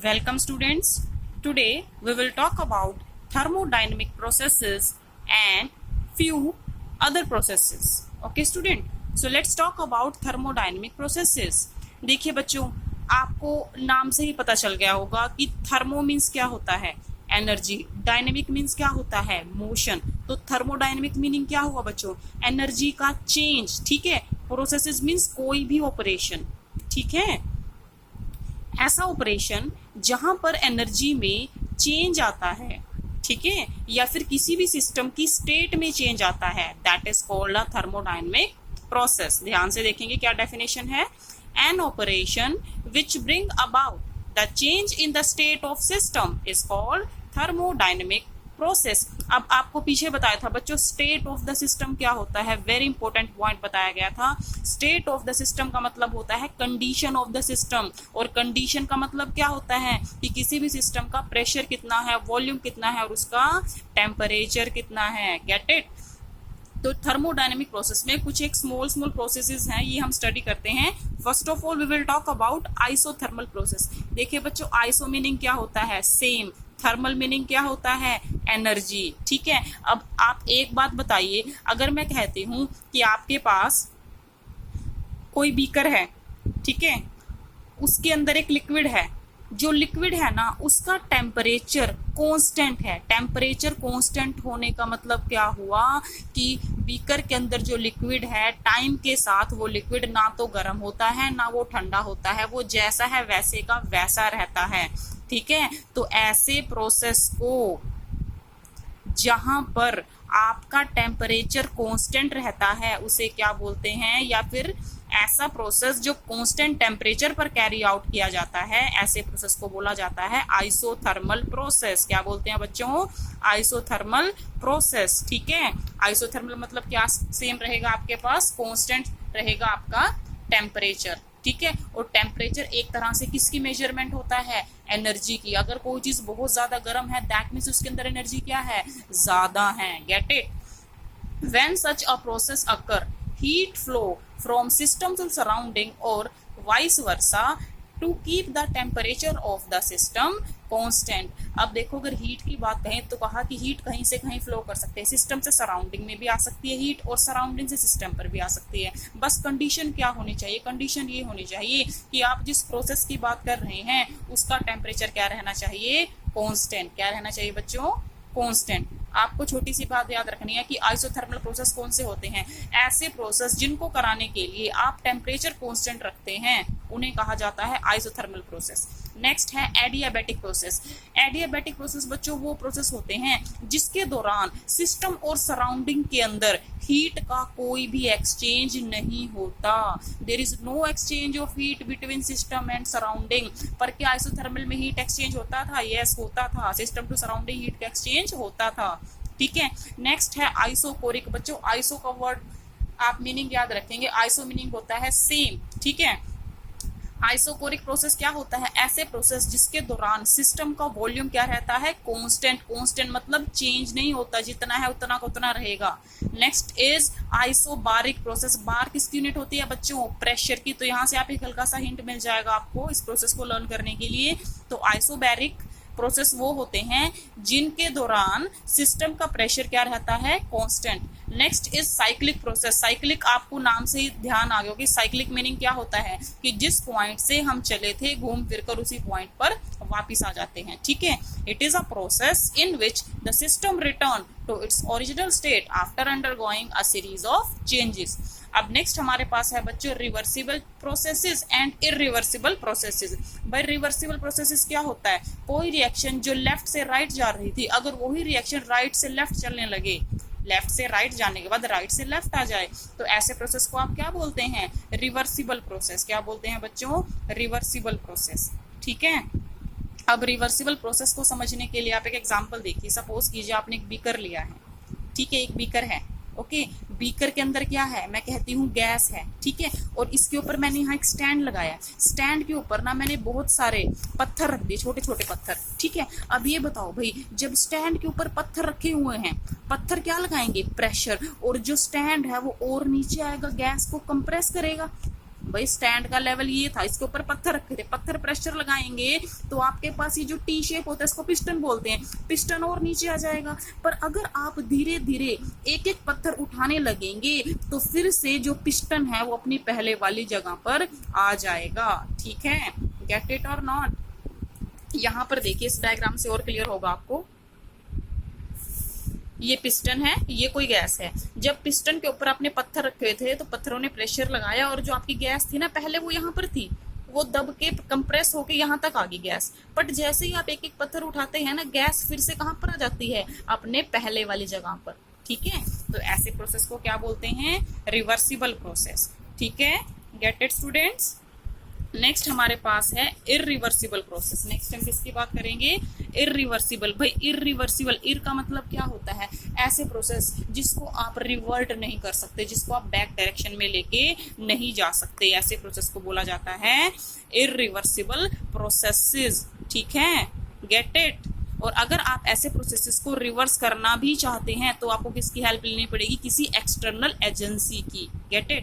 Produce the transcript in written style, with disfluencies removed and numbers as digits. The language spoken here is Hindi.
Welcome students. Today we will talk about thermodynamic processes and few other processes. Okay student. So let's talk about thermodynamic processes. देखिए बच्चों, आपको नाम से ही पता चल गया होगा कि थर्मो मीन्स क्या होता है, एनर्जी, डायनेमिक मीन्स क्या होता है, मोशन। तो थर्मोडायनेमिक मीनिंग क्या हुआ बच्चों, एनर्जी का चेंज। ठीक है, प्रोसेसेस मीन्स कोई भी ऑपरेशन। ठीक है, ऐसा ऑपरेशन जहां पर एनर्जी में चेंज आता है, ठीक है, या फिर किसी भी सिस्टम की स्टेट में चेंज आता है, that is called a thermodynamic process. ध्यान से देखेंगे क्या डेफिनेशन है, an operation which bring about the change in the state of system is called thermodynamic process. अब आपको पीछे बताया था बच्चों, स्टेट ऑफ द सिस्टम क्या होता है, वेरी इंपॉर्टेंट पॉइंट बताया गया था। स्टेट ऑफ द सिस्टम का मतलब होता है कंडीशन ऑफ द सिस्टम, और कंडीशन का मतलब क्या होता है कि किसी भी सिस्टम का प्रेशर कितना है, वॉल्यूम कितना है और उसका टेम्परेचर कितना है। Get it. तो थर्मोडायनेमिक प्रोसेस में कुछ एक स्मॉल प्रोसेसेस हैं, ये हम स्टडी करते हैं। First of all we will talk about isothermal process. देखिए बच्चों, आइसो मीनिंग क्या होता है, सेम। थर्मल मीनिंग क्या होता है, एनर्जी। ठीक है, अब आप एक बात बताइए, अगर मैं कहती हूं कि आपके पास कोई बीकर है, ठीक है, उसके अंदर एक लिक्विड है, जो लिक्विड है ना उसका टेम्परेचर कांस्टेंट है। टेम्परेचर कांस्टेंट होने का मतलब क्या हुआ कि बीकर के अंदर जो लिक्विड है, टाइम के साथ वो लिक्विड ना तो गर्म होता है ना वो ठंडा होता है, वो जैसा है वैसे का वैसा रहता है। ठीक है, तो ऐसे प्रोसेस को जहां पर आपका टेम्परेचर कांस्टेंट रहता है उसे क्या बोलते हैं, या फिर ऐसा प्रोसेस जो कांस्टेंट टेम्परेचर पर कैरी आउट किया जाता है, ऐसे प्रोसेस को बोला जाता है आइसोथर्मल प्रोसेस। क्या बोलते हैं बच्चों, आइसोथर्मल प्रोसेस। ठीक है, आइसोथर्मल मतलब क्या, सेम रहेगा आपके पास, कांस्टेंट रहेगा आपका टेम्परेचर। ठीक है, और टेम्परेचर एक तरह से किसकी मेजरमेंट होता है, एनर्जी की। अगर कोई चीज बहुत ज्यादा गर्म है, दैट मीन्स उसके अंदर एनर्जी क्या है, ज्यादा है। Get it. When such a process occur, heat flow from system to surrounding or vice versa to keep the temperature of the system constant। अब देखो, अगर हीट की बात कहें तो कहा कि हीट कहीं से कहीं फ्लो कर सकते हैं, सिस्टम से सराउंडिंग में भी आ सकती है हीट, और सराउंडिंग से सिस्टम पर भी आ सकती है। बस कंडीशन क्या होनी चाहिए, कंडीशन ये होनी चाहिए कि आप जिस प्रोसेस की बात कर रहे हैं उसका टेम्परेचर क्या रहना चाहिए, कांस्टेंट। क्या रहना चाहिए बच्चों, कांस्टेंट। आपको छोटी सी बात याद रखनी है कि आइसोथर्मल प्रोसेस कौन से होते हैं, ऐसे प्रोसेस जिनको कराने के लिए आप टेम्परेचर कांस्टेंट रखते हैं उन्हें कहा जाता है आइसोथर्मल प्रोसेस। नेक्स्ट है एडियाबैटिक प्रोसेस। एडियाबैटिक प्रोसेस बच्चों वो प्रोसेस होते हैं जिसके दौरान सिस्टम और सराउंडिंग के अंदर हीट का कोई भी एक्सचेंज नहीं होता। There is no exchange of heat between system and surrounding. पर क्या आइसोथर्मल में हीट एक्सचेंज होता था, यस होता था, सिस्टम टू सराउंडिंग हीट का एक्सचेंज होता था। ठीक है, नेक्स्ट है आइसोकोरिक। बच्चों आइसो का वर्ड आप मीनिंग याद रखेंगे, आइसो मीनिंग होता है सेम। ठीक है, आइसोकोरिक प्रोसेस क्या होता है, ऐसे प्रोसेस जिसके दौरान सिस्टम का वॉल्यूम क्या रहता है, कांस्टेंट। कांस्टेंट मतलब चेंज नहीं होता, जितना है उतना का उतना रहेगा। Next is isobaric process. Bar किसकी यूनिट होती है बच्चों, प्रेशर की। तो यहाँ से आप एक हल्का सा हिंट मिल जाएगा आपको इस प्रोसेस को लर्न करने के लिए। तो आइसोबैरिक प्रोसेस वो होते हैं जिनके दौरान सिस्टम का प्रेशर क्या रहता है, constant. Next is cyclic process. Cyclic आपको नाम से ही ध्यान आ गया कि साइक्लिक मीनिंग क्या होता है कि जिस पॉइंट से हम चले थे घूम फिर कर उसी पॉइंट पर वापिस आ जाते हैं। ठीक है, it is a process in which the system return to its original state after undergoing a series of changes. अब नेक्स्ट हमारे पास है बच्चों reversible processes and irreversible processes. भाई रिवर्सिबल प्रोसेसेस क्या होता है, कोई रिएक्शन जो लेफ्ट से राइट जा रही थी, अगर वही रिएक्शन राइट से लेफ्ट चलने लगे, लेफ्ट से राइट जाने के बाद राइट से लेफ्ट आ जाए, तो ऐसे प्रोसेस को आप क्या बोलते हैं, रिवर्सिबल प्रोसेस। क्या बोलते हैं बच्चों, रिवर्सिबल प्रोसेस। ठीक है, अब रिवर्सिबल प्रोसेस को समझने के लिए आप एक एग्जांपल देखिए। सपोज कीजिए आपने एक बीकर लिया है, ठीक है, एक बीकर है, ओके। बीकर के अंदर क्या है, मैं कहती हूँ गैस है, ठीक है, और इसके ऊपर मैंने यहाँ एक स्टैंड लगाया। स्टैंड के ऊपर ना मैंने बहुत सारे पत्थर रख दिए, छोटे छोटे पत्थर। ठीक है, अब ये बताओ भाई, जब स्टैंड के ऊपर पत्थर रखे हुए हैं, पत्थर क्या लगाएंगे, प्रेशर, और जो स्टैंड है वो और नीचे आएगा, गैस को कंप्रेस करेगा। भाई स्टैंड का लेवल ये था, इसके ऊपर पत्थर रखे थे, पत्थर प्रेशर लगाएंगे तो आपके पास ये जो टी शेप होता है इसको पिस्टन बोलते हैं, पिस्टन और नीचे आ जाएगा। पर अगर आप धीरे धीरे एक एक पत्थर उठाने लगेंगे तो फिर से जो पिस्टन है वो अपनी पहले वाली जगह पर आ जाएगा। ठीक है, गेट इट और नॉट? यहां पर देखिए, इस डायग्राम से और क्लियर होगा आपको। ये पिस्टन है, ये कोई गैस है। जब पिस्टन के ऊपर आपने पत्थर रखे थे तो पत्थरों ने प्रेशर लगाया और जो आपकी गैस थी ना पहले वो यहाँ पर थी, वो दब के कंप्रेस होके यहाँ तक आ गई गैस। बट जैसे ही आप एक एक पत्थर उठाते हैं ना, गैस फिर से कहाँ पर आ जाती है? अपने पहले वाली जगह पर। ठीक है, तो ऐसे प्रोसेस को क्या बोलते हैं? Reversible process. ठीक है, गेट इट स्टूडेंट्स? नेक्स्ट हमारे पास है इरिवर्सिबल प्रोसेस। नेक्स्ट हम किसकी बात करेंगे? इरिवर्सिबल। भाई इरिवर्सिबल, इर का मतलब क्या होता है? ऐसे प्रोसेस जिसको आप रिवर्ट नहीं कर सकते, जिसको आप बैक डायरेक्शन में लेके नहीं जा सकते, ऐसे प्रोसेस को बोला जाता है इरिवर्सिबल प्रोसेसेस। ठीक है, गेट इट? और अगर आप ऐसे प्रोसेसेस को रिवर्स करना भी चाहते हैं तो आपको किसकी हेल्प लेनी पड़ेगी? किसी एक्सटर्नल एजेंसी की। Get it?